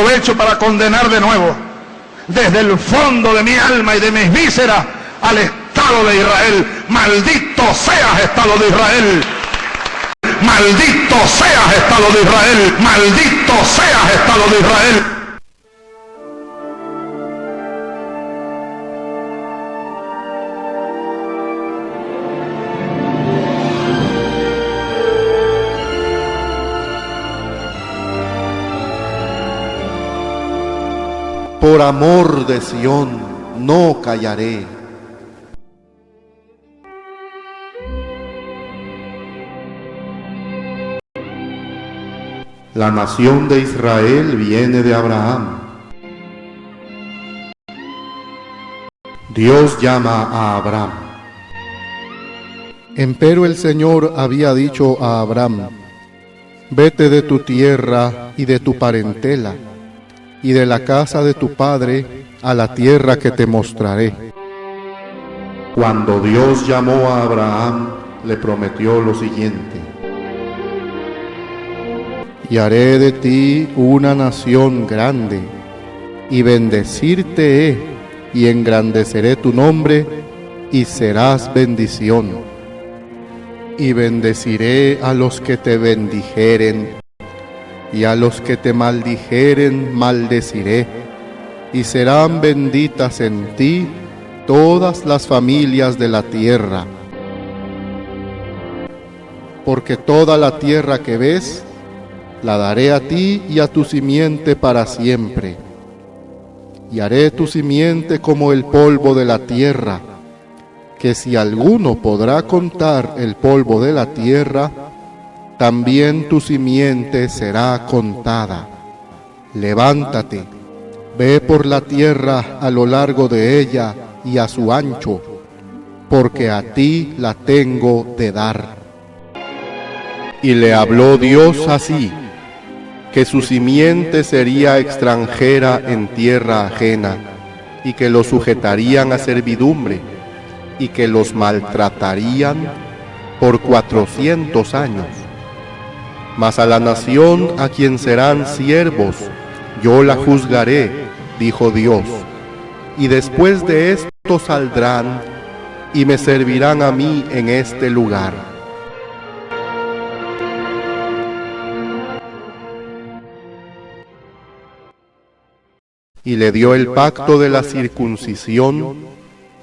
aprovecho para condenar de nuevo, desde el fondo de mi alma y de mis vísceras, al Estado de Israel. Maldito seas, Estado de Israel. Maldito seas, Estado de Israel. Maldito seas, Estado de Israel. Por amor de Sión, no callaré. La nación de Israel viene de Abraham. Dios llama a Abraham. Empero el Señor había dicho a Abraham: vete de tu tierra y de tu parentela, y de la casa de tu padre a la tierra que te mostraré. Cuando Dios llamó a Abraham, le prometió lo siguiente: y haré de ti una nación grande, y bendecirte he, y engrandeceré tu nombre, y serás bendición. Y bendeciré a los que te bendijeren, y a los que te maldijeren maldeciré, y serán benditas en ti todas las familias de la tierra. Porque toda la tierra que ves, la daré a ti y a tu simiente para siempre. Y haré tu simiente como el polvo de la tierra, que si alguno podrá contar el polvo de la tierra, también tu simiente será contada. Levántate, ve por la tierra a lo largo de ella y a su ancho, porque a ti la tengo de dar. Y le habló Dios así, que su simiente sería extranjera en tierra ajena, y que los sujetarían a servidumbre, y que los maltratarían por 400 años. Mas a la nación a quien serán siervos, yo la juzgaré, dijo Dios, y después de esto saldrán y me servirán a mí en este lugar. Y le dio el pacto de la circuncisión,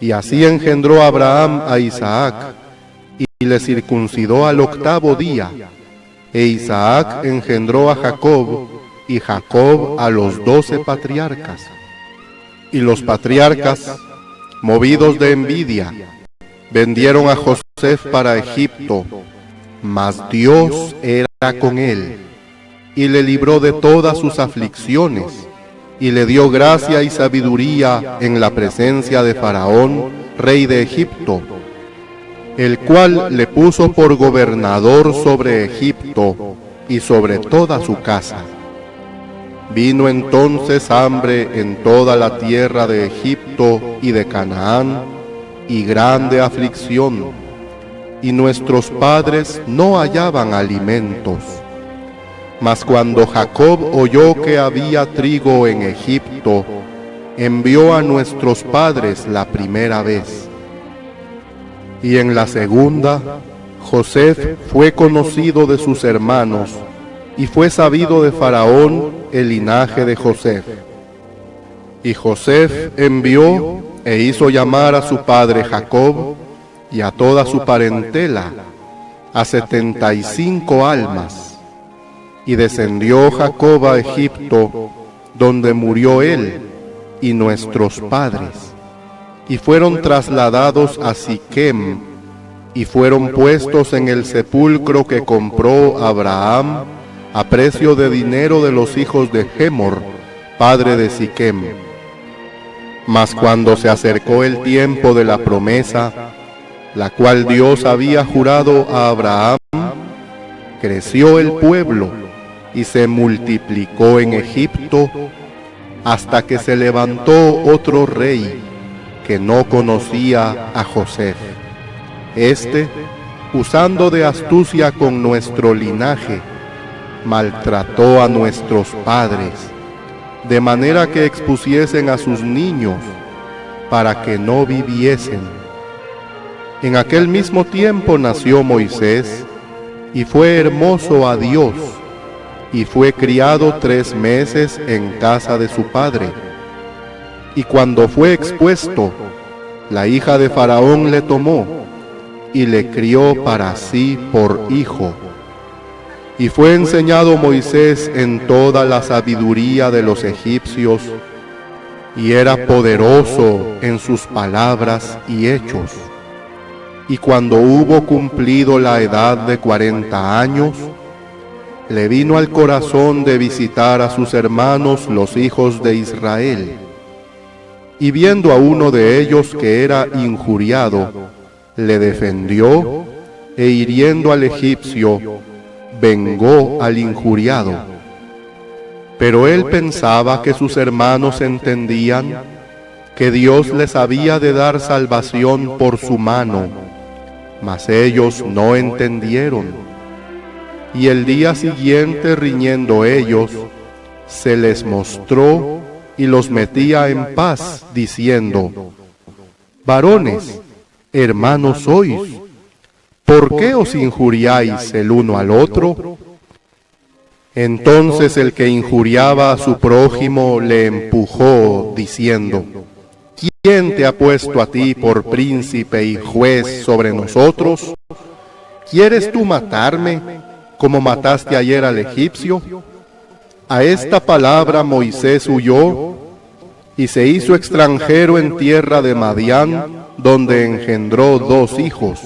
y así engendró Abraham a Isaac, y le circuncidó al 8º día. E Isaac engendró a Jacob, y Jacob a los 12 patriarcas. Y los patriarcas, movidos de envidia, vendieron a José para Egipto, mas Dios era con él, y le libró de todas sus aflicciones, y le dio gracia y sabiduría en la presencia de Faraón, rey de Egipto, el cual le puso por gobernador sobre Egipto y sobre toda su casa. Vino entonces hambre en toda la tierra de Egipto y de Canaán, y grande aflicción, y nuestros padres no hallaban alimentos. Mas cuando Jacob oyó que había trigo en Egipto, envió a nuestros padres la primera vez. Y en la segunda, José fue conocido de sus hermanos, y fue sabido de Faraón el linaje de José. Y José envió e hizo llamar a su padre Jacob y a toda su parentela, a 75 almas. Y descendió Jacob a Egipto, donde murió él y nuestros padres. Y fueron trasladados a Siquem, y fueron puestos en el sepulcro que compró Abraham a precio de dinero de los hijos de Hemor, padre de Siquem. Mas cuando se acercó el tiempo de la promesa, la cual Dios había jurado a Abraham, creció el pueblo y se multiplicó en Egipto, hasta que se levantó otro rey que no conocía a José. Este, usando de astucia con nuestro linaje, maltrató a nuestros padres, de manera que expusiesen a sus niños, para que no viviesen. En aquel mismo tiempo nació Moisés, y fue hermoso a Dios, y fue criado 3 meses en casa de su padre. Y cuando fue expuesto, la hija de Faraón le tomó, y le crió para sí por hijo. Y fue enseñado Moisés en toda la sabiduría de los egipcios, y era poderoso en sus palabras y hechos. Y cuando hubo cumplido la edad de 40 años, le vino al corazón de visitar a sus hermanos los hijos de Israel. Y viendo a uno de ellos que era injuriado, le defendió, e hiriendo al egipcio, vengó al injuriado. Pero él pensaba que sus hermanos entendían que Dios les había de dar salvación por su mano, mas ellos no entendieron. Y el día siguiente, riñendo ellos, se les mostró y los metía en paz, diciendo: varones, hermanos sois, ¿por qué os injuriáis el uno al otro? Entonces el que injuriaba a su prójimo le empujó, diciendo: ¿quién te ha puesto a ti por príncipe y juez sobre nosotros? ¿Quieres tú matarme, como mataste ayer al egipcio? A esta palabra Moisés huyó y se hizo extranjero en tierra de Madián, donde engendró 2 hijos.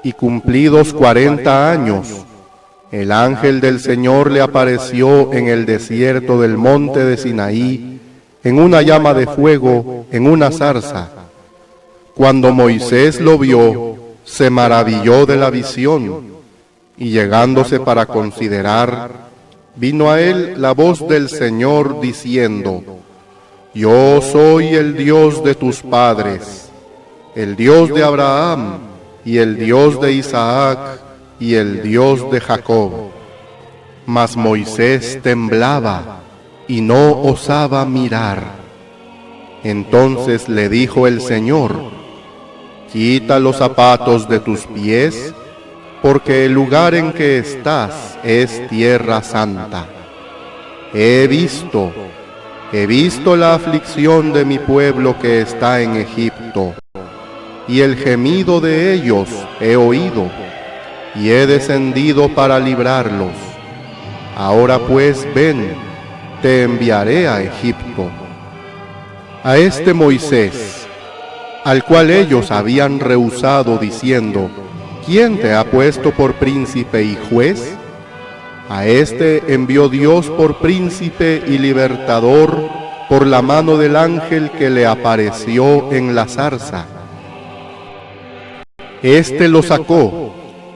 Y cumplidos 40 años, el ángel del Señor le apareció en el desierto del monte de Sinaí, en una llama de fuego, en una zarza. Cuando Moisés lo vio, se maravilló de la visión, y llegándose para considerar, vino a él la voz del Señor diciendo: yo soy el Dios de tus padres, el Dios de Abraham, y el Dios de Isaac, y el Dios de Jacob. Mas Moisés temblaba y no osaba mirar. Entonces le dijo el Señor: quita los zapatos de tus pies, porque el lugar en que estás es tierra santa. He visto la aflicción de mi pueblo que está en Egipto, y el gemido de ellos he oído, y he descendido para librarlos. Ahora pues ven, te enviaré a Egipto. A este Moisés, al cual ellos habían rehusado diciendo: ¿quién te ha puesto por príncipe y juez? A este envió Dios por príncipe y libertador por la mano del ángel que le apareció en la zarza. Este lo sacó,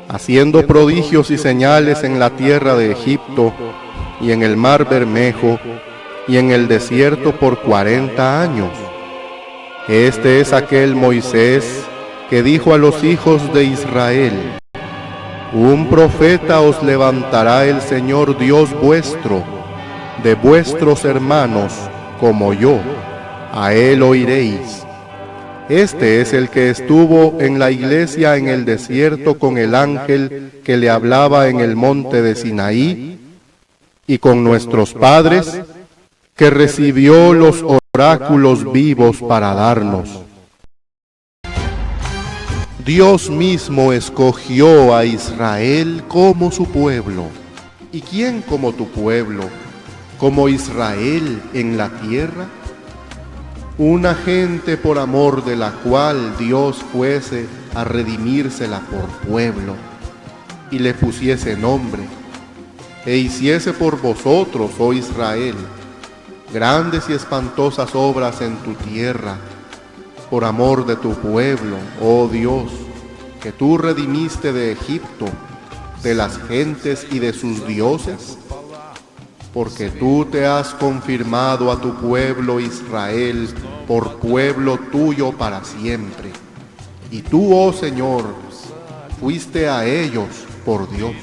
haciendo prodigios y señales en la tierra de Egipto, y en el mar Bermejo, y en el desierto por 40 años. Este es aquel Moisés que dijo a los hijos de Israel: un profeta os levantará el Señor Dios vuestro, de vuestros hermanos, como yo, a él oiréis. Este es el que estuvo en la iglesia en el desierto con el ángel que le hablaba en el monte de Sinaí, y con nuestros padres, que recibió los oráculos vivos para darnos. Dios mismo escogió a Israel como su pueblo. ¿Y quién como tu pueblo, como Israel en la tierra? Una gente por amor de la cual Dios fuese a redimírsela por pueblo, y le pusiese nombre, e hiciese por vosotros, oh Israel, grandes y espantosas obras en tu tierra, por amor de tu pueblo, oh Dios, que tú redimiste de Egipto, de las gentes y de sus dioses, porque tú te has confirmado a tu pueblo Israel por pueblo tuyo para siempre. Y tú, oh Señor, fuiste a ellos por Dios.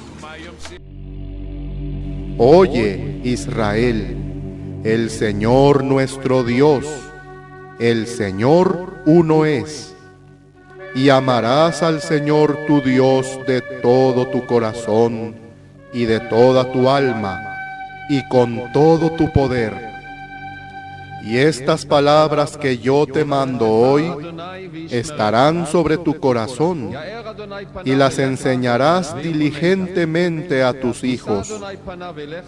Oye, Israel, El Señor nuestro Dios, el Señor uno es. Y amarás al Señor tu Dios de todo tu corazón y de toda tu alma y con todo tu poder. Y estas palabras que yo te mando hoy estarán sobre tu corazón y las enseñarás diligentemente a tus hijos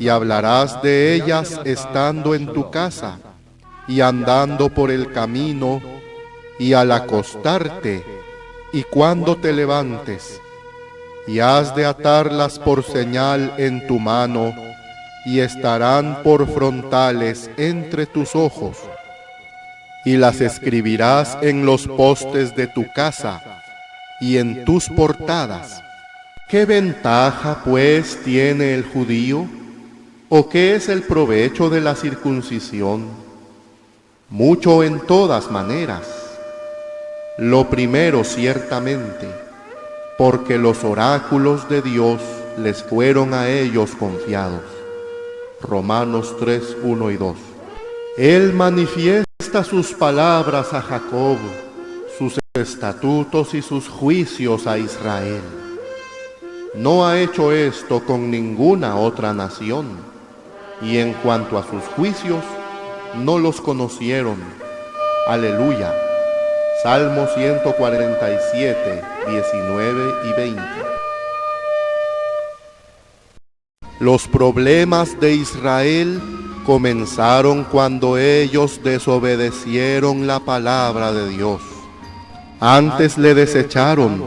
y hablarás de ellas estando en tu casa y andando por el camino y al acostarte y cuando te levantes, y has de atarlas por señal en tu mano y estarán por frontales entre tus ojos, y las escribirás en los postes de tu casa y en tus portadas. ¿Qué ventaja, pues, tiene el judío? ¿O qué es el provecho de la circuncisión? Mucho en todas maneras. Lo primero, ciertamente, porque los oráculos de Dios les fueron a ellos confiados. Romanos 3, 1 y 2. Él manifiesta sus palabras a Jacob, sus estatutos y sus juicios a Israel. No ha hecho esto con ninguna otra nación, y en cuanto a sus juicios, no los conocieron. Aleluya. Salmo 147, 19 y 20. Los problemas de Israel comenzaron cuando ellos desobedecieron la palabra de Dios. Antes le desecharon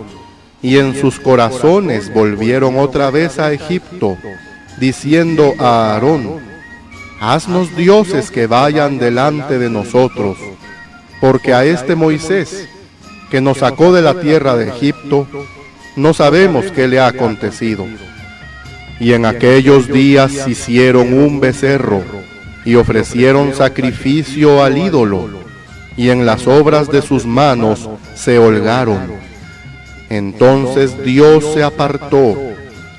y en sus corazones volvieron otra vez a Egipto, diciendo a Aarón: haznos dioses que vayan delante de nosotros, porque a este Moisés, que nos sacó de la tierra de Egipto, no sabemos qué le ha acontecido. Y en aquellos días hicieron un becerro y ofrecieron sacrificio al ídolo, y en las obras de sus manos se holgaron. Entonces Dios se apartó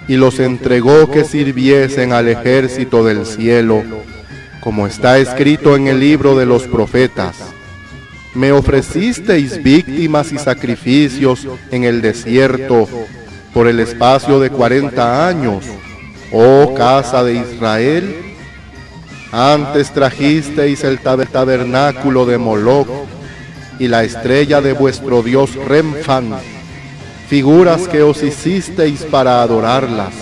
y los entregó que sirviesen al ejército del cielo, como está escrito en el libro de los profetas: me ofrecisteis víctimas y sacrificios en el desierto por el espacio de 40 años, oh casa de Israel. Antes trajisteis el tabernáculo de Moloc y la estrella de vuestro dios Renfán, figuras que os hicisteis para adorarlas.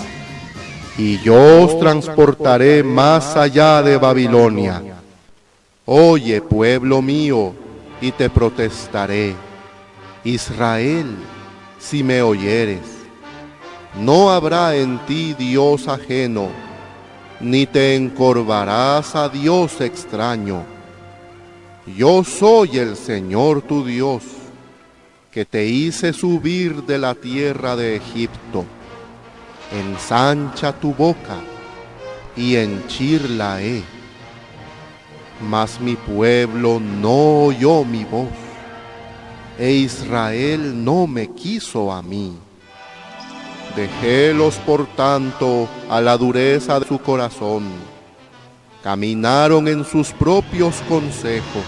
Y yo os transportaré más allá de Babilonia. Oye, pueblo mío, y te protestaré: Israel, si me oyeres, no habrá en ti Dios ajeno, ni te encorvarás a Dios extraño. Yo soy el Señor tu Dios, que te hice subir de la tierra de Egipto. Ensancha tu boca y henchirla he. Mas mi pueblo no oyó mi voz, e Israel no me quiso a mí. Dejélos por tanto a la dureza de su corazón, caminaron en sus propios consejos.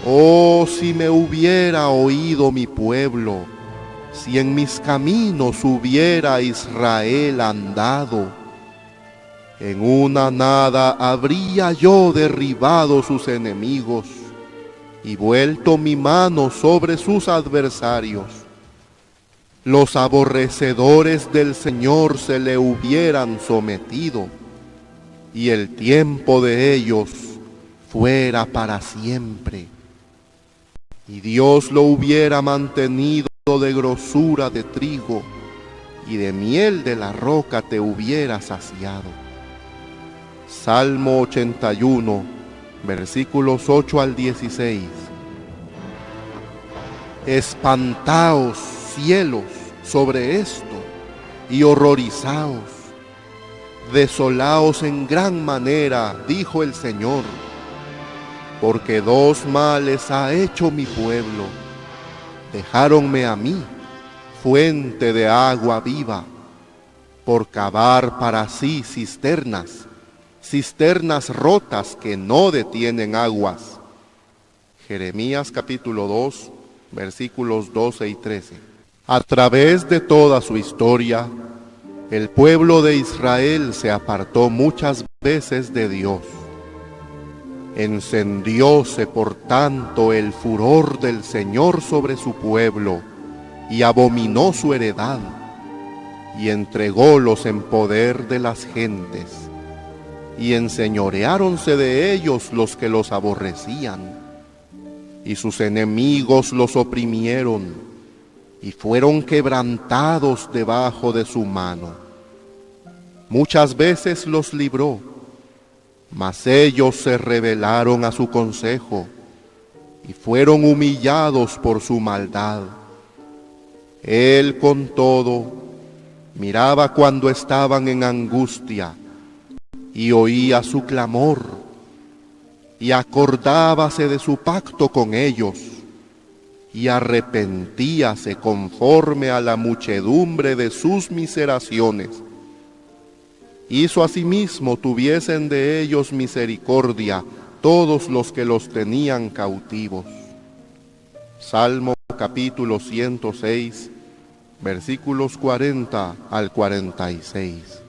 Oh, si me hubiera oído mi pueblo, si en mis caminos hubiera Israel andado, en una nada habría yo derribado sus enemigos y vuelto mi mano sobre sus adversarios. Los aborrecedores del Señor se le hubieran sometido, y el tiempo de ellos fuera para siempre. Y Dios lo hubiera mantenido de grosura de trigo, y de miel de la roca te hubiera saciado. Salmo 81, versículos 8 al 16. Espantaos, cielos, sobre esto, y horrorizaos. Desolaos en gran manera, dijo el Señor, porque dos males ha hecho mi pueblo. Dejáronme a mí, fuente de agua viva, por cavar para sí cisternas, cisternas rotas que no detienen aguas. Jeremías capítulo 2, versículos 12 y 13. A través de toda su historia, el pueblo de Israel se apartó muchas veces de Dios. Encendióse por tanto el furor del Señor sobre su pueblo, y abominó su heredad, y entrególos en poder de las gentes, y enseñoreáronse de ellos los que los aborrecían, y sus enemigos los oprimieron, y fueron quebrantados debajo de su mano. Muchas veces los libró, mas ellos se rebelaron a su consejo, y fueron humillados por su maldad. Él con todo miraba cuando estaban en angustia, y oía su clamor, y acordábase de su pacto con ellos, y arrepentíase conforme a la muchedumbre de sus miseraciones. Hizo asimismo tuviesen de ellos misericordia todos los que los tenían cautivos. Salmo capítulo 106, versículos 40 al 46.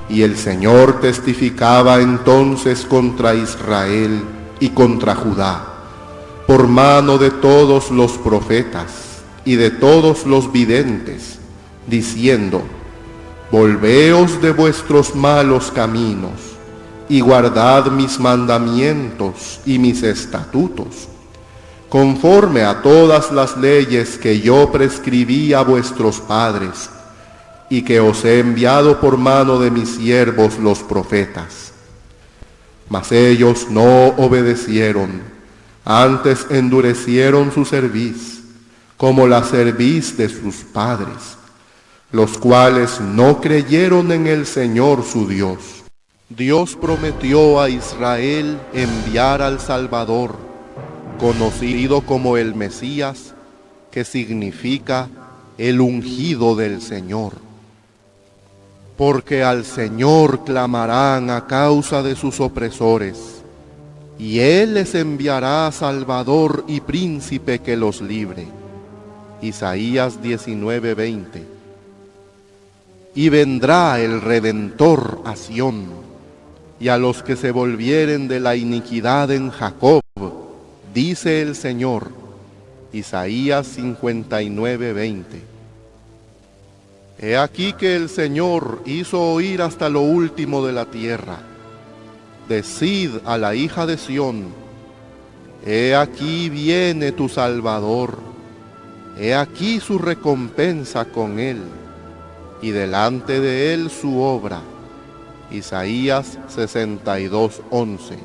Y el Señor testificaba entonces contra Israel y contra Judá, por mano de todos los profetas y de todos los videntes, diciendo: Volveos de vuestros malos caminos, y guardad mis mandamientos y mis estatutos, conforme a todas las leyes que yo prescribí a vuestros padres, y que os he enviado por mano de mis siervos los profetas. Mas ellos no obedecieron, antes endurecieron su cerviz, como la cerviz de sus padres, los cuales no creyeron en el Señor su Dios. Dios prometió a Israel enviar al Salvador, conocido como el Mesías, que significa el ungido del Señor. Porque al Señor clamarán a causa de sus opresores, y Él les enviará Salvador y Príncipe que los libre. Isaías 19:20. Y vendrá el Redentor a Sión, y a los que se volvieren de la iniquidad en Jacob, dice el Señor. Isaías 59:20. He aquí que el Señor hizo oír hasta lo último de la tierra. Decid a la hija de Sión: he aquí viene tu Salvador, he aquí su recompensa con él, y delante de él su obra. Isaías 62:11.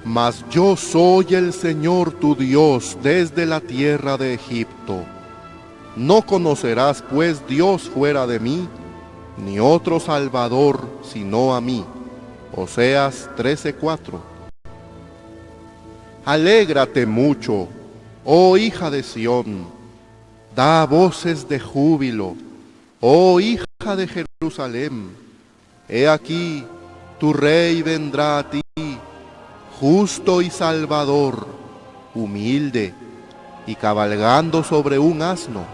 Mas yo soy el Señor tu Dios desde la tierra de Egipto. No conocerás pues Dios fuera de mí, ni otro Salvador sino a mí. Oseas 13:4. Alégrate mucho, oh hija de Sión, da voces de júbilo, oh hija de Jerusalén. He aquí, tu rey vendrá a ti, justo y salvador, humilde, y cabalgando sobre un asno,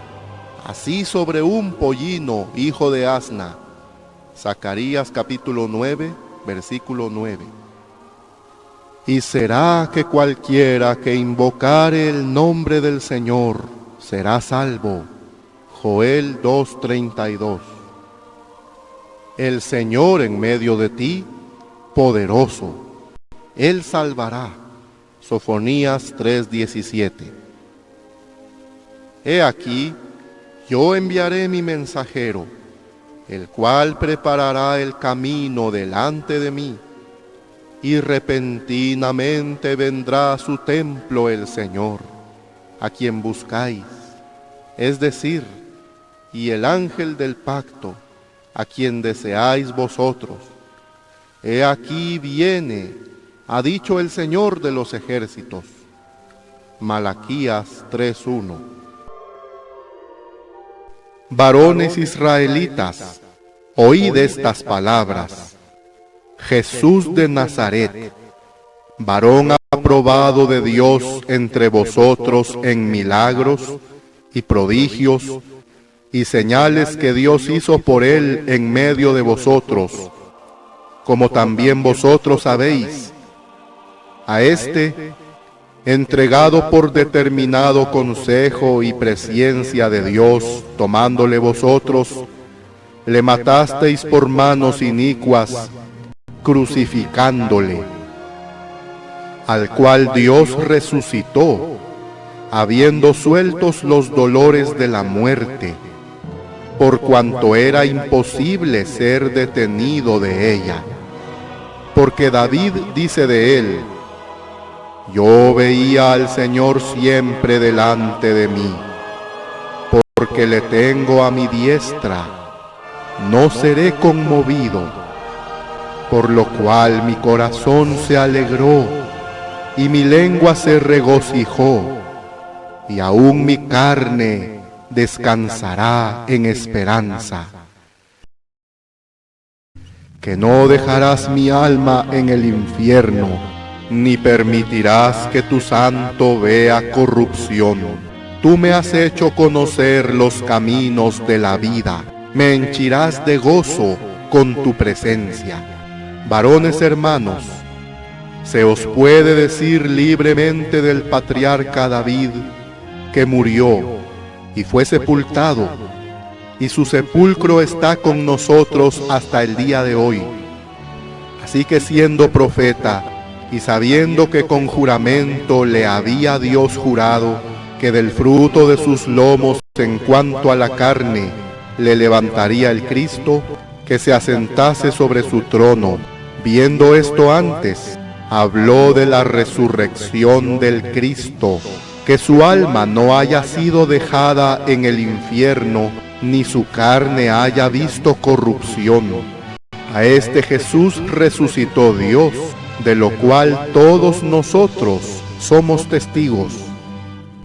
así sobre un pollino, hijo de asna. Zacarías capítulo 9, versículo 9. Y será que cualquiera que invocare el nombre del Señor será salvo. Joel 2:32. El Señor en medio de ti, poderoso, Él salvará. Sofonías 3:17. He aquí, yo enviaré mi mensajero, el cual preparará el camino delante de mí, y repentinamente vendrá a su templo el Señor, a quien buscáis, es decir, y el ángel del pacto, a quien deseáis vosotros. He aquí viene, ha dicho el Señor de los ejércitos. Malaquías 3:1. Varones israelitas, Oíd estas palabras: Jesús de Nazaret, varón aprobado de Dios entre vosotros en milagros y prodigios y señales que Dios hizo por él en medio de vosotros, como también vosotros sabéis. A este, entregado por determinado consejo y presciencia de Dios, tomándole vosotros, le matasteis por manos inicuas, crucificándole, al cual Dios resucitó, habiendo sueltos los dolores de la muerte, por cuanto era imposible ser detenido de ella. Porque David dice de él: yo veía al Señor siempre delante de mí, porque le tengo a mi diestra, no seré conmovido, por lo cual mi corazón se alegró y mi lengua se regocijó, y aún mi carne descansará en esperanza. Que no dejarás mi alma en el infierno, ni permitirás que tu santo vea corrupción. Tú me has hecho conocer los caminos de la vida, me henchirás de gozo con tu presencia. Varones hermanos, se os puede decir libremente del patriarca David, que murió y fue sepultado, y su sepulcro está con nosotros hasta el día de hoy. Así que siendo profeta, y sabiendo que con juramento le había Dios jurado que del fruto de sus lomos en cuanto a la carne le levantaría el Cristo, que se asentase sobre su trono, viendo esto antes, habló de la resurrección del Cristo, que su alma no haya sido dejada en el infierno, ni su carne haya visto corrupción. A este Jesús resucitó Dios, de lo cual todos nosotros somos testigos.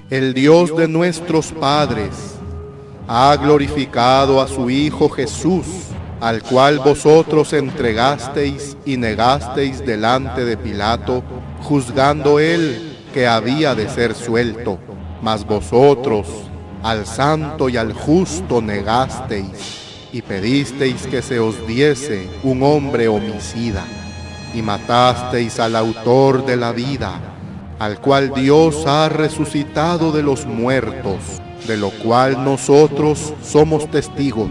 El Dios de nuestros padres ha glorificado a su Hijo Jesús, al cual vosotros entregasteis y negasteis delante de Pilato, juzgando él que había de ser suelto. Mas vosotros al santo y al justo negasteis, y pedisteis que se os diese un hombre homicida, y matasteis al autor de la vida, al cual Dios ha resucitado de los muertos, de lo cual nosotros somos testigos.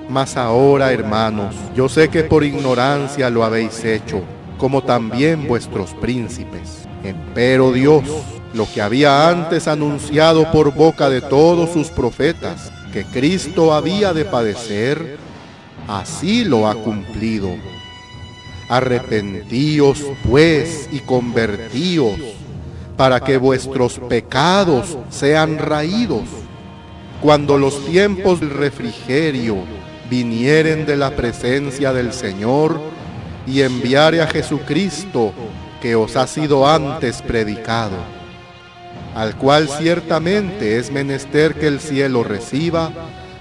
Mas ahora, hermanos, yo sé que por ignorancia lo habéis hecho, como también vuestros príncipes. Empero Dios, lo que había antes anunciado por boca de todos sus profetas, que Cristo había de padecer, así lo ha cumplido. Arrepentíos, pues, y convertíos, para que vuestros pecados sean raídos, cuando los tiempos del refrigerio vinieren de la presencia del Señor, y enviare a Jesucristo, que os ha sido antes predicado, al cual ciertamente es menester que el cielo reciba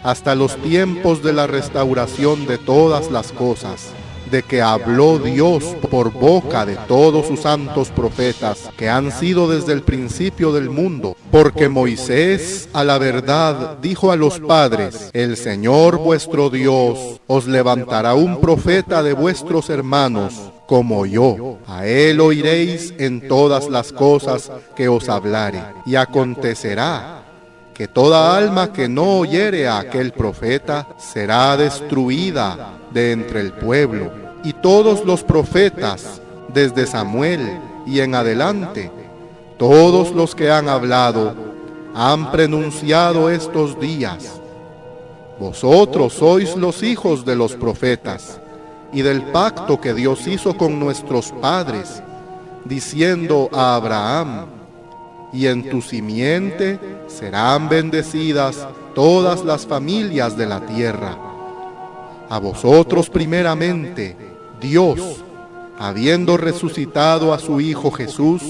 hasta los tiempos de la restauración de todas las cosas, de que habló Dios por boca de todos sus santos profetas, que han sido desde el principio del mundo. Porque Moisés, a la verdad, dijo a los padres: el Señor vuestro Dios os levantará un profeta de vuestros hermanos, como yo. A él oiréis en todas las cosas que os hablare. Y acontecerá que toda alma que no oyere a aquel profeta será destruida de entre el pueblo. Y todos los profetas, desde Samuel y en adelante, todos los que han hablado, han pronunciado estos días. Vosotros sois los hijos de los profetas, y del pacto que Dios hizo con nuestros padres, diciendo a Abraham: y en tu simiente serán bendecidas todas las familias de la tierra. A vosotros primeramente, Dios, habiendo resucitado a su Hijo Jesús,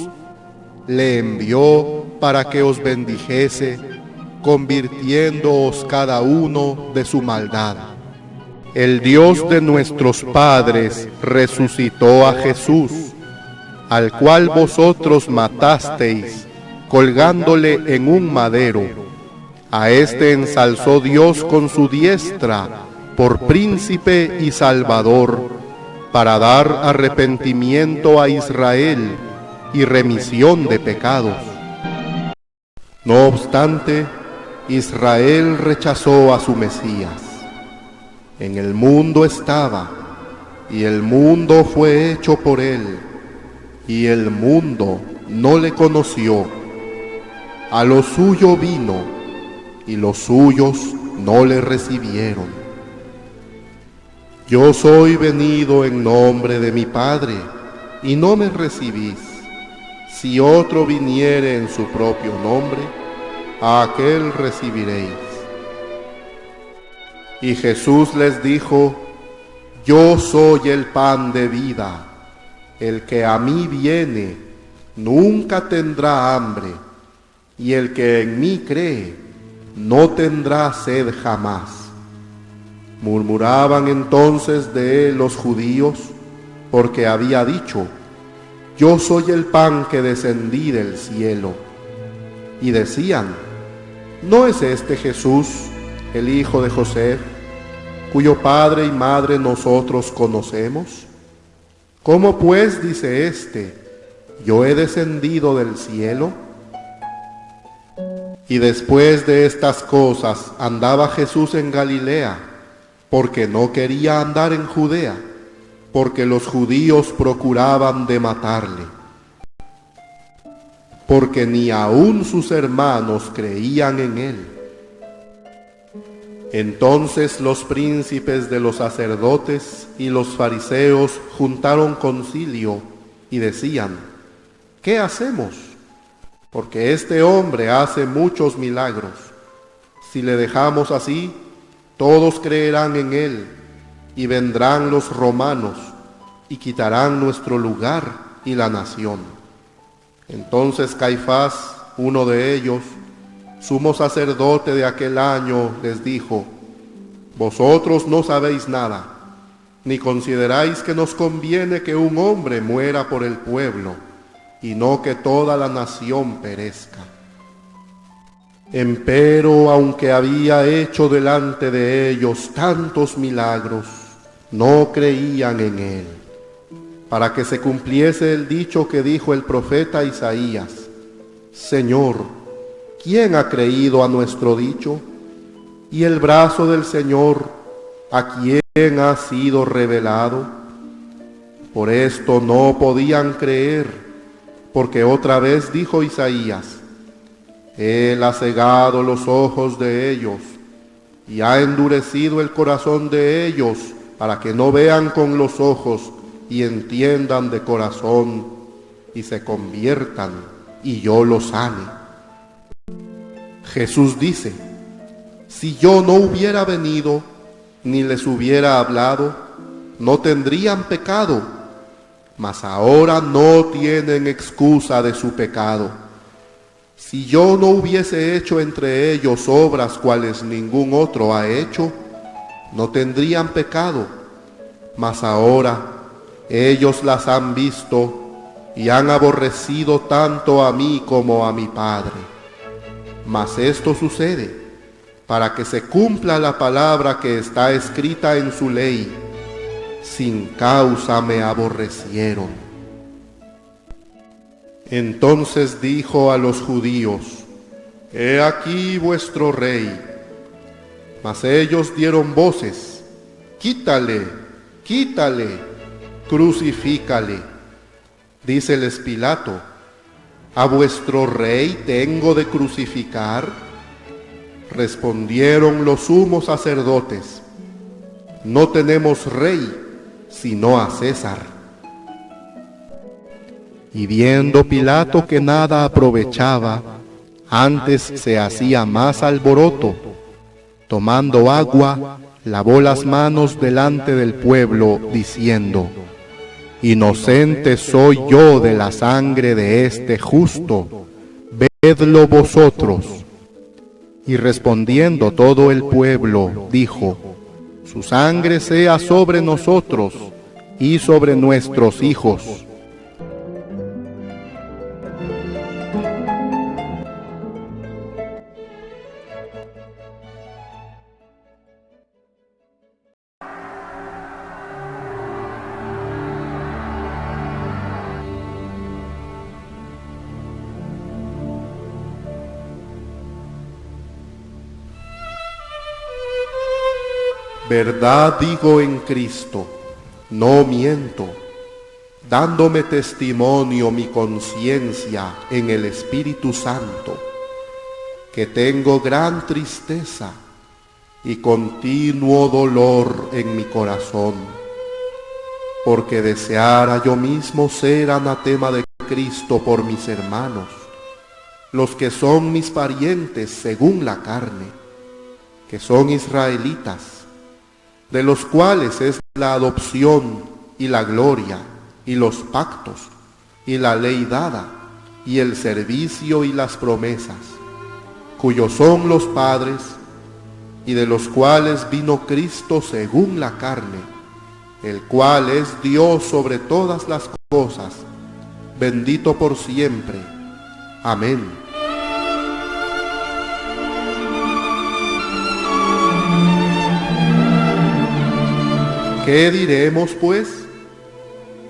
le envió para que os bendijese, convirtiéndoos cada uno de su maldad, El Dios de nuestros padres resucitó a Jesús, al cual vosotros matasteis, colgándole en un madero. A éste ensalzó Dios con su diestra, por príncipe y salvador, para dar arrepentimiento a Israel y remisión de pecados. No obstante, Israel rechazó a su Mesías. En el mundo estaba, y el mundo fue hecho por él, y el mundo no le conoció. A lo suyo vino, y los suyos no le recibieron. Yo soy venido en nombre de mi Padre, y no me recibís. Si otro viniere en su propio nombre, a aquel recibiréis. Y Jesús les dijo: Yo soy el pan de vida. El que a mí viene nunca tendrá hambre, y el que en mí cree no tendrá sed jamás. Murmuraban entonces de él los judíos, porque había dicho: Yo soy el pan que descendí del cielo. Y decían: ¿No es este Jesús, el hijo de José, cuyo padre y madre nosotros conocemos? ¿Cómo pues dice éste: Yo he descendido del cielo? Y después de estas cosas andaba Jesús en Galilea, porque no quería andar en Judea, porque los judíos procuraban de matarle, porque ni aun sus hermanos creían en él. Entonces los príncipes de los sacerdotes y los fariseos juntaron concilio y decían: ¿Qué hacemos? Porque este hombre hace muchos milagros. Si le dejamos así, todos creerán en él, y vendrán los romanos y quitarán nuestro lugar y la nación. Entonces Caifás, uno de ellos, sumo sacerdote de aquel año, les dijo: Vosotros no sabéis nada, ni consideráis que nos conviene que un hombre muera por el pueblo, y no que toda la nación perezca. Empero, aunque había hecho delante de ellos tantos milagros, no creían en él, para que se cumpliese el dicho que dijo el profeta Isaías: Señor, ¿quién ha creído a nuestro dicho? ¿Y el brazo del Señor a quién ha sido revelado? Por esto no podían creer, porque otra vez dijo Isaías: Él ha cegado los ojos de ellos y ha endurecido el corazón de ellos, para que no vean con los ojos y entiendan de corazón y se conviertan, y yo los sane. Jesús dice: Si yo no hubiera venido ni les hubiera hablado, no tendrían pecado. Mas ahora no tienen excusa de su pecado. Si yo no hubiese hecho entre ellos obras cuales ningún otro ha hecho, no tendrían pecado. Mas ahora ellos las han visto y han aborrecido tanto a mí como a mi Padre. Mas esto sucede para que se cumpla la palabra que está escrita en su ley: sin causa me aborrecieron. Entonces dijo a los judíos: He aquí vuestro rey. Mas ellos dieron voces: Quítale, quítale, crucifícale. Díceles Pilato: ¿A vuestro rey tengo de crucificar? Respondieron los sumos sacerdotes: No tenemos rey sino a César. Y viendo Pilato que nada aprovechaba, antes se hacía más alboroto, tomando agua, lavó las manos delante del pueblo, diciendo: Inocente soy yo de la sangre de este justo, vedlo vosotros. Y respondiendo todo el pueblo, dijo: Su sangre sea sobre nosotros y sobre nuestros hijos. Verdad digo en Cristo, no miento, dándome testimonio mi conciencia en el Espíritu Santo, que tengo gran tristeza y continuo dolor en mi corazón, porque deseara yo mismo ser anatema de Cristo por mis hermanos, los que son mis parientes según la carne, que son israelitas, de los cuales es la adopción y la gloria y los pactos y la ley dada y el servicio y las promesas, cuyos son los padres y de los cuales vino Cristo según la carne, el cual es Dios sobre todas las cosas, bendito por siempre. Amén. ¿Qué diremos, pues?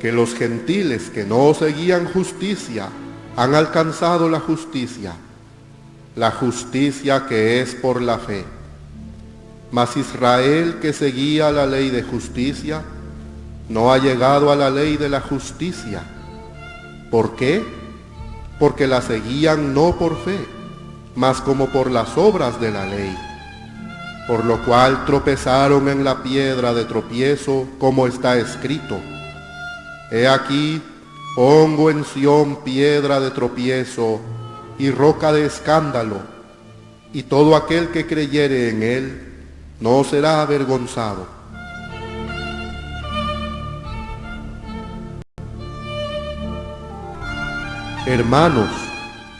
Que los gentiles que no seguían justicia han alcanzado la justicia que es por la fe. Mas Israel, que seguía la ley de justicia, no ha llegado a la ley de la justicia. ¿Por qué? Porque la seguían no por fe, mas como por las obras de la ley. Por lo cual tropezaron en la piedra de tropiezo, como está escrito: He aquí, pongo en Sión piedra de tropiezo y roca de escándalo, y todo aquel que creyere en él no será avergonzado. Hermanos,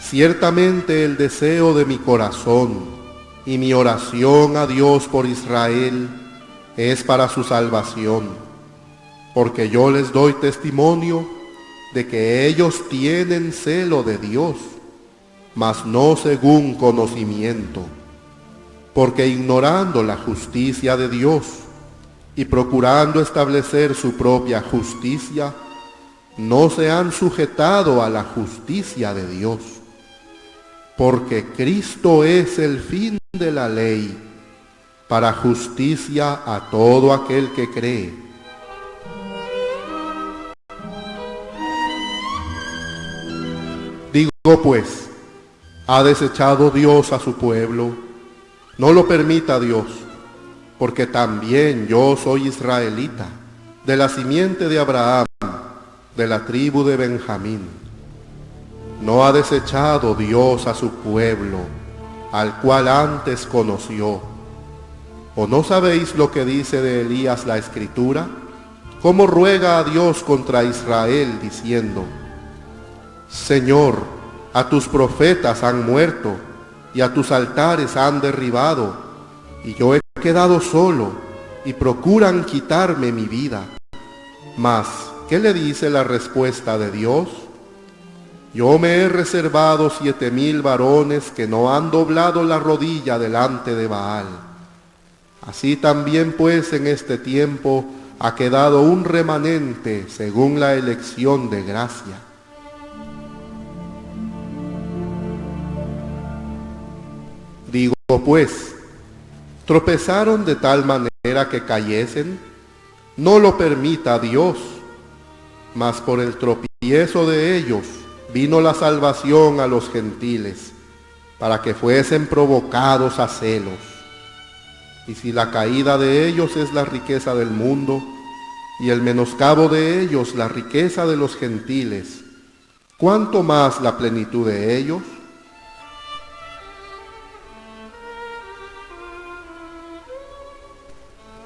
ciertamente el deseo de mi corazón y mi oración a Dios por Israel es para su salvación, porque yo les doy testimonio de que ellos tienen celo de Dios, mas no según conocimiento, porque ignorando la justicia de Dios y procurando establecer su propia justicia, no se han sujetado a la justicia de Dios. Porque Cristo es el fin de la ley, para justicia a todo aquel que cree. Digo pues, ¿ha desechado Dios a su pueblo? No lo permita Dios, porque también yo soy israelita, de la simiente de Abraham, de la tribu de Benjamín. No ha desechado Dios a su pueblo, al cual antes conoció. ¿O no sabéis lo que dice de Elías la Escritura? ¿Cómo ruega a Dios contra Israel, diciendo: Señor, a tus profetas han muerto, y a tus altares han derribado, y yo he quedado solo, y procuran quitarme mi vida? Mas, ¿qué le dice la respuesta de Dios? Yo me he reservado 7,000 varones que no han doblado la rodilla delante de Baal. Así también pues en este tiempo ha quedado un remanente según la elección de gracia. Digo pues, ¿tropezaron de tal manera que cayesen? No lo permita Dios, mas por el tropiezo de ellos vino la salvación a los gentiles, para que fuesen provocados a celos. Y si la caída de ellos es la riqueza del mundo, y el menoscabo de ellos la riqueza de los gentiles, ¿cuánto más la plenitud de ellos?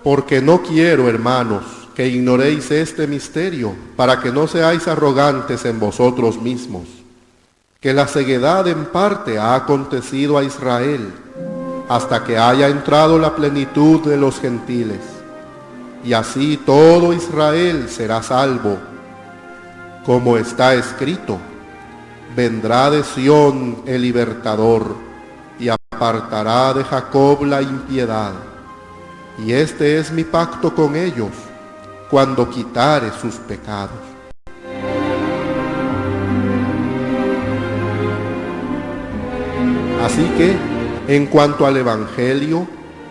Porque no quiero, hermanos, que ignoréis este misterio, para que no seáis arrogantes en vosotros mismos, que la ceguedad en parte ha acontecido a Israel, hasta que haya entrado la plenitud de los gentiles. y así todo Israel será salvo. Como está escrito, vendrá de Sión el libertador, y apartará de Jacob la impiedad. Y este es mi pacto con ellos, cuando quitare sus pecados. Así que, en cuanto al Evangelio,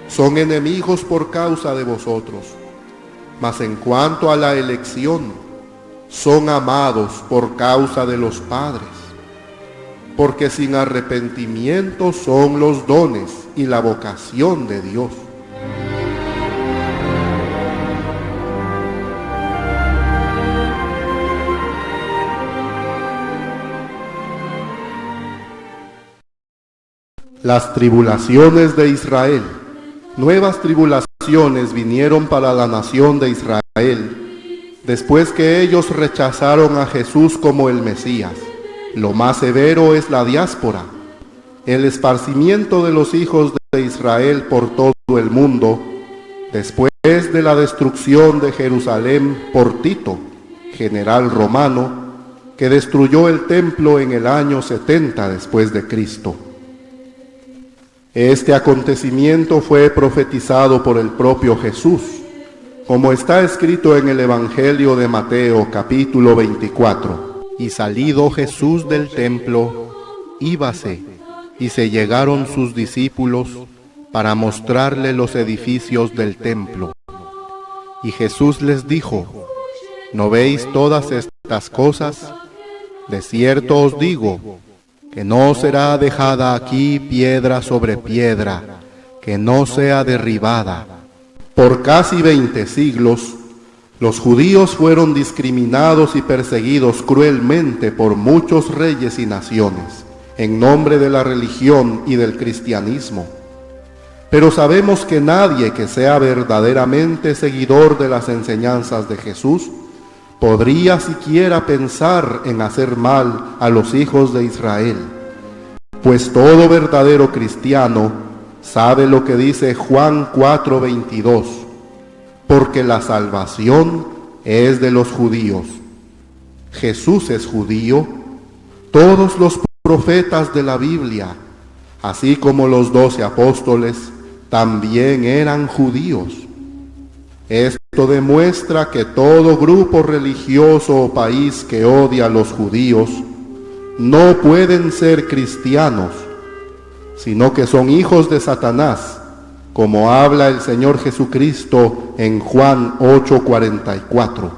son enemigos por causa de vosotros, mas en cuanto a la elección, son amados por causa de los padres, porque sin arrepentimiento son los dones y la vocación de Dios. Las tribulaciones de Israel. Nuevas tribulaciones vinieron para la nación de Israel, después que ellos rechazaron a Jesús como el Mesías. Lo más severo es la diáspora, el esparcimiento de los hijos de Israel por todo el mundo, después de la destrucción de Jerusalén por Tito, general romano, que destruyó el templo en el año 70 después de Cristo. Este acontecimiento fue profetizado por el propio Jesús, como está escrito en el Evangelio de Mateo, capítulo 24. Y salido Jesús del templo, íbase, y se llegaron sus discípulos para mostrarle los edificios del templo. Y Jesús les dijo: ¿no veis todas estas cosas? De cierto os digo, que no será dejada aquí piedra sobre piedra, que no sea derribada. Por casi 20 siglos, los judíos fueron discriminados y perseguidos cruelmente por muchos reyes y naciones, en nombre de la religión y del cristianismo. Pero sabemos que nadie que sea verdaderamente seguidor de las enseñanzas de Jesús podría siquiera pensar en hacer mal a los hijos de Israel, pues todo verdadero cristiano sabe lo que dice Juan 4:22, porque la salvación es de los judíos. Jesús es judío, todos los profetas de la Biblia, así como los 12 apóstoles, también eran judíos. Esto demuestra que todo grupo religioso o país que odia a los judíos no pueden ser cristianos, sino que son hijos de Satanás, como habla el Señor Jesucristo en Juan 8:44.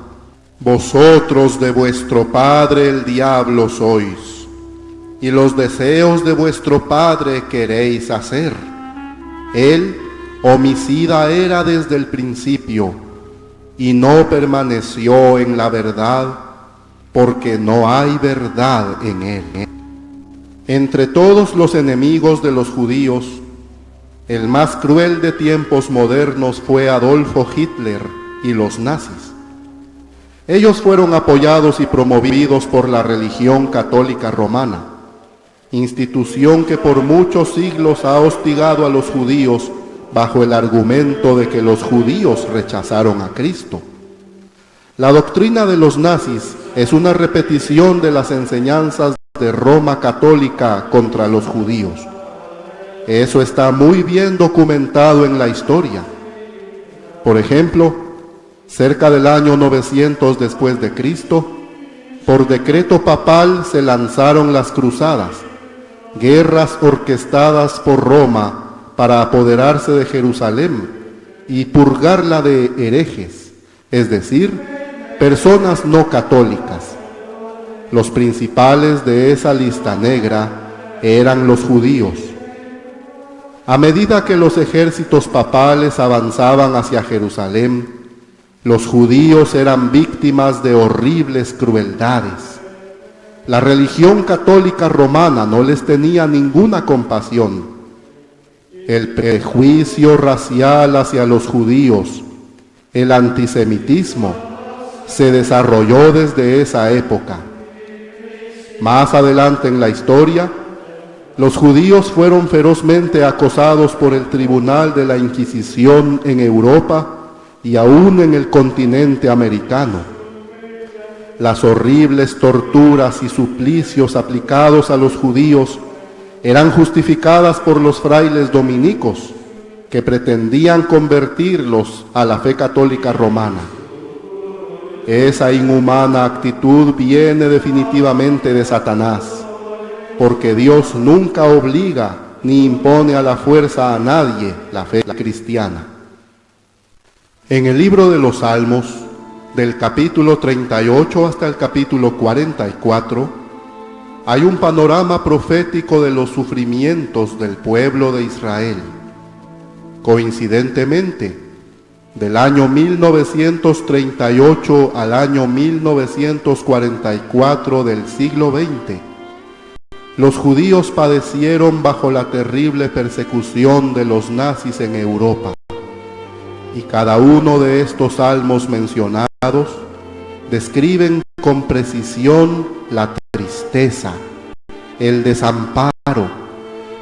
Vosotros de vuestro padre el diablo sois, y los deseos de vuestro padre queréis hacer. Él homicida era desde el principio, y no permaneció en la verdad, porque no hay verdad en él. Entre todos los enemigos de los judíos, el más cruel de tiempos modernos fue Adolfo Hitler y los nazis. Ellos fueron apoyados y promovidos por la religión católica romana, institución que por muchos siglos ha hostigado a los judíos bajo el argumento de que los judíos rechazaron a Cristo. La doctrina de los nazis es una repetición de las enseñanzas de Roma católica contra los judíos. Eso está muy bien documentado en la historia. Por ejemplo, cerca del año 900 después de Cristo, por decreto papal se lanzaron las cruzadas, guerras orquestadas por Roma para apoderarse de Jerusalén y purgarla de herejes, es decir, personas no católicas. Los principales de esa lista negra eran los judíos. A medida que los ejércitos papales avanzaban hacia Jerusalén, los judíos eran víctimas de horribles crueldades. La religión católica romana no les tenía ninguna compasión. El prejuicio racial hacia los judíos, el antisemitismo, se desarrolló desde esa época. Más adelante en la historia, los judíos fueron ferozmente acosados por el Tribunal de la Inquisición en Europa y aún en el continente americano. Las horribles torturas y suplicios aplicados a los judíos eran justificadas por los frailes dominicos, que pretendían convertirlos a la fe católica romana. Esa inhumana actitud viene definitivamente de Satanás, porque Dios nunca obliga ni impone a la fuerza a nadie la fe cristiana. En el libro de los Salmos, del capítulo 38 hasta el capítulo 44, hay un panorama profético de los sufrimientos del pueblo de Israel. Coincidentemente, del año 1938 al año 1944 del siglo XX, los judíos padecieron bajo la terrible persecución de los nazis en Europa. Y cada uno de estos salmos mencionados describen con precisión la tristeza, el desamparo,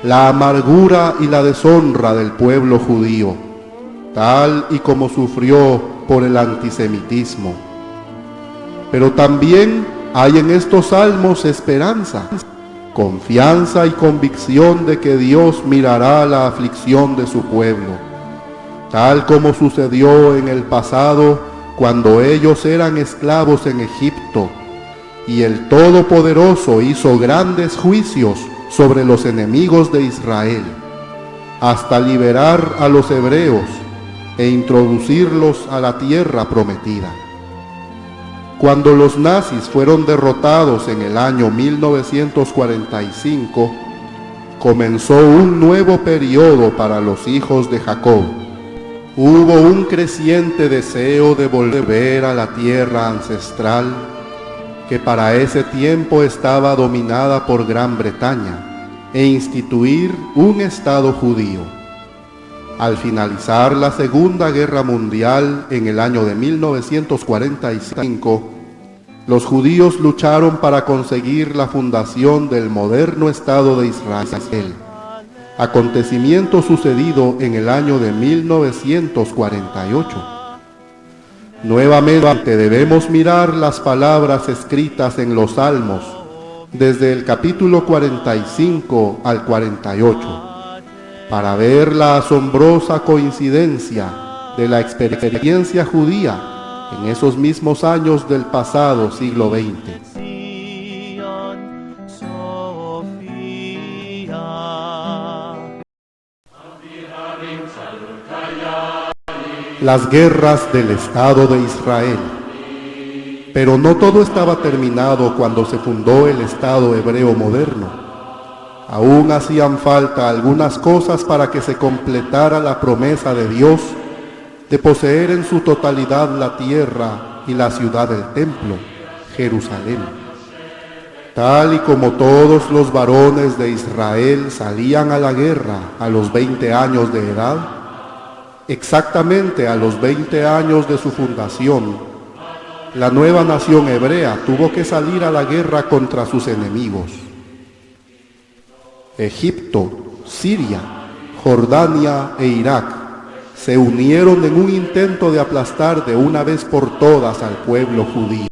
la amargura y la deshonra del pueblo judío, tal y como sufrió por el antisemitismo. Pero también hay en estos salmos esperanza, confianza y convicción de que Dios mirará la aflicción de su pueblo, tal como sucedió en el pasado cuando ellos eran esclavos en Egipto, y el Todopoderoso hizo grandes juicios sobre los enemigos de Israel, hasta liberar a los hebreos e introducirlos a la tierra prometida. Cuando los nazis fueron derrotados en el año 1945, comenzó un nuevo periodo para los hijos de Jacob. Hubo un creciente deseo de volver a la tierra ancestral, que para ese tiempo estaba dominada por Gran Bretaña, e instituir un Estado judío. Al finalizar la Segunda Guerra Mundial en el año de 1945, los judíos lucharon para conseguir la fundación del moderno Estado de Israel, acontecimiento sucedido en el año de 1948. Nuevamente debemos mirar las palabras escritas en los Salmos, desde el capítulo 45 al 48, para ver la asombrosa coincidencia de la experiencia judía en esos mismos años del pasado siglo XX. Las guerras del Estado de Israel. Pero no todo estaba terminado cuando se fundó el Estado hebreo moderno. Aún hacían falta algunas cosas para que se completara la promesa de Dios de poseer en su totalidad la tierra y la ciudad del templo, Jerusalén. Tal y como todos los varones de Israel salían a la guerra a los 20 años de edad, exactamente a los 20 años de su fundación, la nueva nación hebrea tuvo que salir a la guerra contra sus enemigos. Egipto, Siria, Jordania e Irak se unieron en un intento de aplastar de una vez por todas al pueblo judío.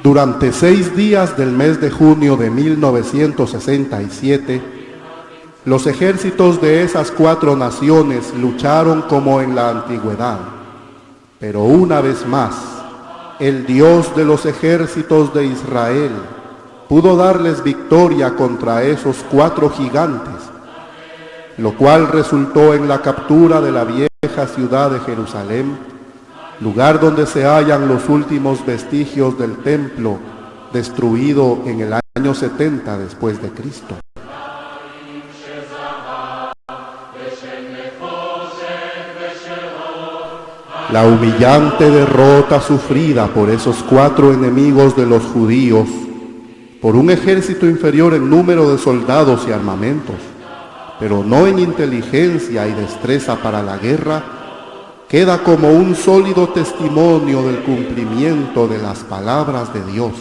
Durante 6 días del mes de junio de 1967, los ejércitos de esas 4 naciones lucharon como en la antigüedad, pero una vez más, el Dios de los ejércitos de Israel pudo darles victoria contra esos 4 gigantes, lo cual resultó en la captura de la vieja ciudad de Jerusalén, lugar donde se hallan los últimos vestigios del templo destruido en el año 70 después de Cristo. La humillante derrota sufrida por esos 4 enemigos de los judíos, por un ejército inferior en número de soldados y armamentos, pero no en inteligencia y destreza para la guerra, queda como un sólido testimonio del cumplimiento de las palabras de Dios,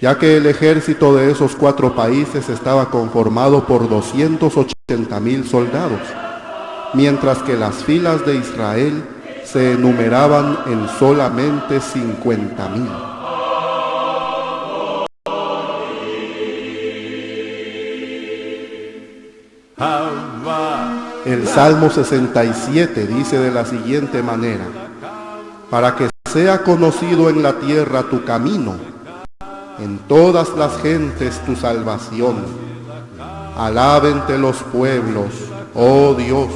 ya que el ejército de esos 4 países estaba conformado por 280,000 soldados, mientras que las filas de Israel se enumeraban en solamente 50,000. El Salmo 67 dice de la siguiente manera: para que sea conocido en la tierra tu camino, en todas las gentes tu salvación. Alábente los pueblos, oh Dios,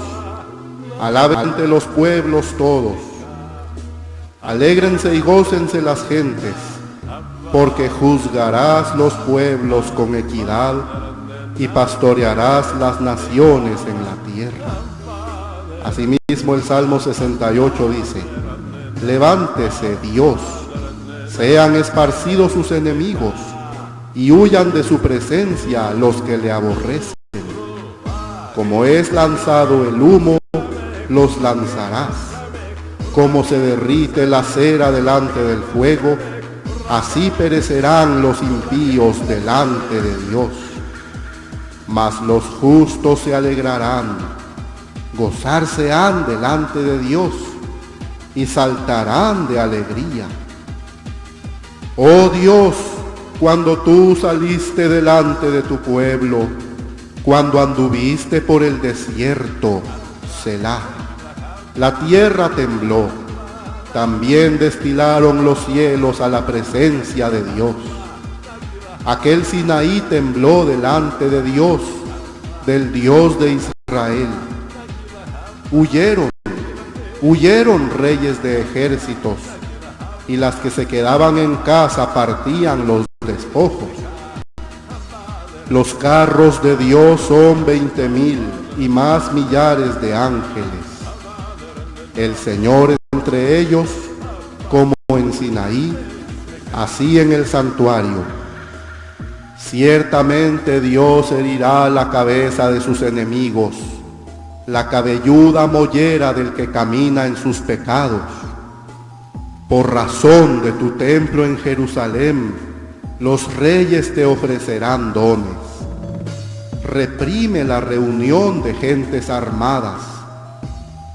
alábente los pueblos todos. Alégrense y gócense las gentes, porque juzgarás los pueblos con equidad y pastorearás las naciones en la tierra. Asimismo el Salmo 68 dice: levántese Dios, sean esparcidos sus enemigos, y huyan de su presencia los que le aborrecen. Como es lanzado el humo, los lanzarás. Como se derrite la cera delante del fuego, así perecerán los impíos delante de Dios. Mas los justos se alegrarán, gozarse han delante de Dios, y saltarán de alegría. Oh Dios, cuando tú saliste delante de tu pueblo, cuando anduviste por el desierto, Selah, la tierra tembló, también destilaron los cielos a la presencia de Dios. Aquel Sinaí tembló delante de Dios, del Dios de Israel. Huyeron reyes de ejércitos, y las que se quedaban en casa partían los despojos. Los carros de Dios son 20,000 y más millares de ángeles. El Señor entre ellos, como en Sinaí, así en el santuario. Ciertamente Dios herirá la cabeza de sus enemigos, la cabelluda mollera del que camina en sus pecados. Por razón de tu templo en Jerusalén, los reyes te ofrecerán dones. Reprime la reunión de gentes armadas,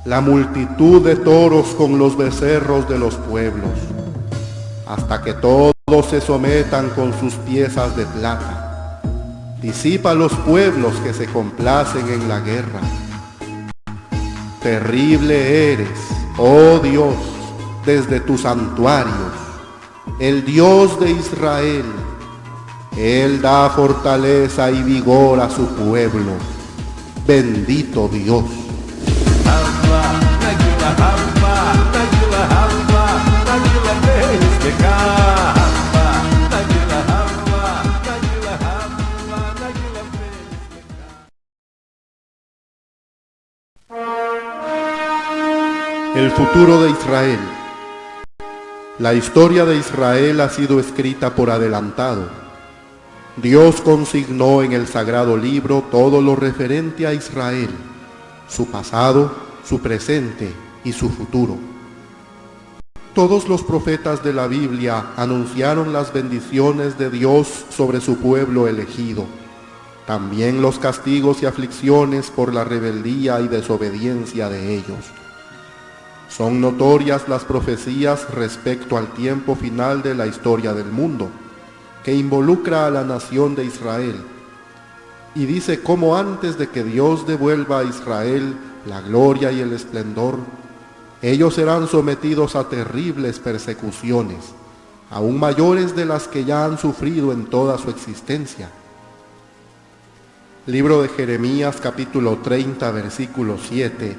la multitud de toros con los becerros de los pueblos, hasta que todos se sometan con sus piezas de plata. Disipa los pueblos que se complacen en la guerra. Terrible eres, oh Dios, desde tus santuarios, el Dios de Israel. Él da fortaleza y vigor a su pueblo. Bendito Dios. El futuro de Israel. La historia de Israel ha sido escrita por adelantado. Dios consignó en el sagrado libro todo lo referente a Israel, su pasado, su presente y su futuro. Todos los profetas de la Biblia anunciaron las bendiciones de Dios sobre su pueblo elegido, también los castigos y aflicciones por la rebeldía y desobediencia de ellos. Son notorias las profecías respecto al tiempo final de la historia del mundo, que involucra a la nación de Israel, y dice cómo antes de que Dios devuelva a Israel la gloria y el esplendor, ellos serán sometidos a terribles persecuciones, aún mayores de las que ya han sufrido en toda su existencia. Libro de Jeremías capítulo 30, versículo 7,